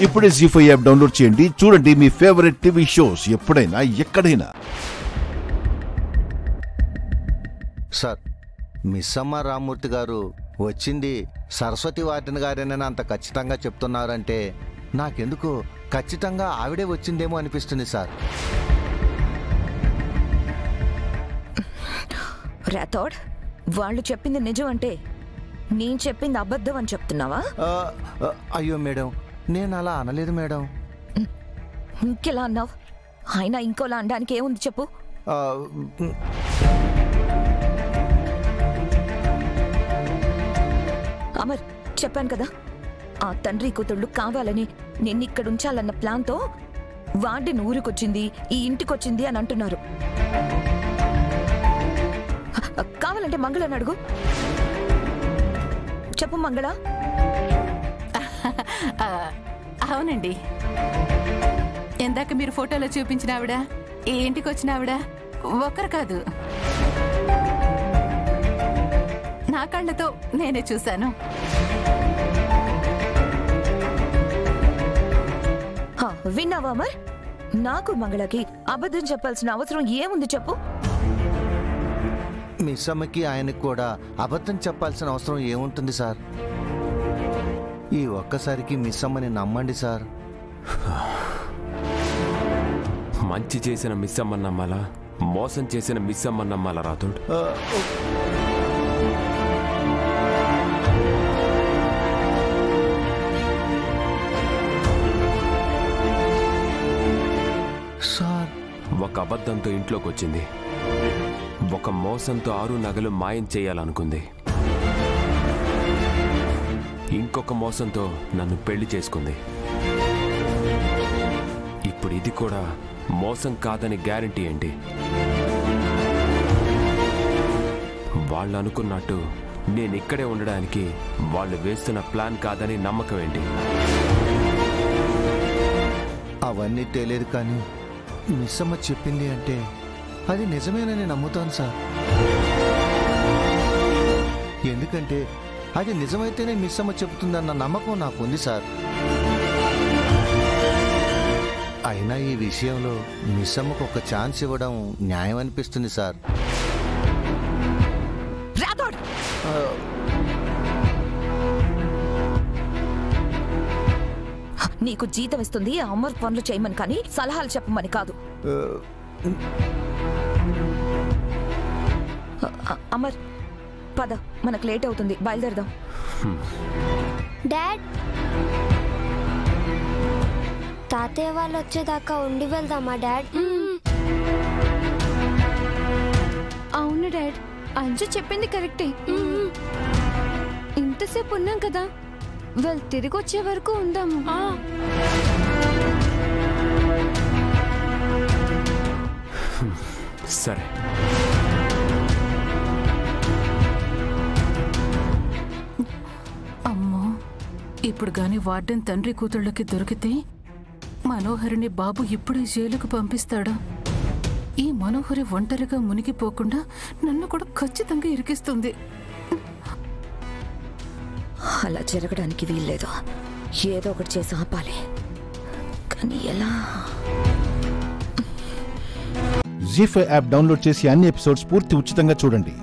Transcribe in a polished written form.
ఇప్పుడే జీ5 app download చేయండి. చూడండి మీ ఫేవరెట్ టీవీ షోస్ ఎప్పుడైనా ఎక్కడైనా. సార్, మిస్సమ్మ రామ్మూర్తి గారు వచ్చింది సరస్వతి వార్డెన్ గారేనని అంత ఖచ్చితంగా చెప్తున్నారంటే నాకెందుకు ఖచ్చితంగా ఆవిడే వచ్చిందేమో అనిపిస్తుంది సార్. రాథోడ్, వాళ్ళు చెప్పింది నిజం అంటే నేను చెప్పింది అబద్ధం అని చెప్తున్నావా? అయ్యో మేడం, నేను అలా అనలేదు మేడం. ఇంకెలా అన్నావు? అయినా ఇంకోలా అనడానికి ఏముంది చెప్పు. అమర్, చెప్పాను కదా, ఆ తండ్రి కూతుళ్ళు కావాలని నిన్నిక్కడ ఉంచాలన్న ప్లాన్తో వార్డెన్ ఊరికొచ్చింది, ఈ ఇంటికొచ్చింది అని అంటున్నారు. కావాలంటే మంగళని అడుగు. చెప్పు మంగళ. అవునండి, ఎందాక మీరు ఫోటోలో చూపించిన ఆవిడ ఈ ఇంటికి వచ్చిన ఆవిడ ఒక్కరు కాదు, నా కళ్ళతో నేనే చూశాను. విన్నావా అమర్? నాకు మంగళకి అబద్ధం చెప్పాల్సిన అవసరం ఏముంది చెప్పు. మిస్సమ్మకి ఆయనకు కూడా అబద్ధం చెప్పాల్సిన అవసరం ఏముంటుంది సార్? ఈ ఒక్కసారికి మిస్సమ్మని నమ్మండి సార్. మంచి చేసిన మిస్సమ్మని నమ్మాలా, మోసం చేసిన మిస్సమ్మని నమ్మాలా రాథోడ్? సార్, ఒక అబద్ధంతో ఇంట్లోకి వచ్చింది, ఒక మోసంతో 6 నగలు మాయం చేయాలనుకుంది, ఇంకొక మోసంతో నన్ను పెళ్లి చేసుకుంది. ఇప్పుడు ఇది కూడా మోసం కాదని గ్యారంటీ ఏంటి? వాళ్ళు అనుకున్నట్టు నేను ఇక్కడే ఉండడానికి వాళ్ళు వేస్తున్న ప్లాన్ కాదని నమ్మకం ఏంటి? అవన్నీ తెలియదు, కానీ మిస్సమ్మ చెప్పింది అంటే అది నిజమేనని నమ్ముతాను సార్. ఎందుకంటే అది నిజమైతేనే మిస్సమ్మ చెబుతుందన్న నమ్మకం నాకుంది సార్. అయినా ఈ విషయంలో మిస్సమ్మకు ఒక ఛాన్స్ ఇవ్వడం న్యాయం అనిపిస్తుంది సార్. నీకు జీతం ఇస్తుంది అమర్ పనులు చేయమని, కానీ సలహాలు చెప్పమని కాదు. అమర్, పద, మనకు లేట్ అవుతుంది, బయలుదేరదాం. డాడ్, తాతయ్య వాళ్ళు వచ్చేదాకా ఉండి వెళ్దామా డాడ్? అవును డాడ్, అంజు చెప్పింది కరెక్టే. ఇంతసేపు ఉన్నాం కదా, వాళ్ళు తిరిగి వచ్చే వరకు ఉందాము. సరే. అమ్మో, ఇప్పుడు గాని వార్డెన్ తండ్రి కూతుళ్ళకి దొరికితే మనోహరిని బాబు ఇప్పుడే జైలుకు పంపిస్తాడా? ఈ మనోహరి ఒంటరిగా మునిగిపోకుండా నన్ను కూడా ఖచ్చితంగా ఇరికిస్తుంది. అలా జరగడానికి వీల్లేదు. ఏదో ఒకటి చేసి ఆపాలి, కానీ ఎలా? జీ5 యాప్ డౌన్లోడ్ చేసి అన్ని ఎపిసోడ్స్ పూర్తి ఉచితంగా చూడండి.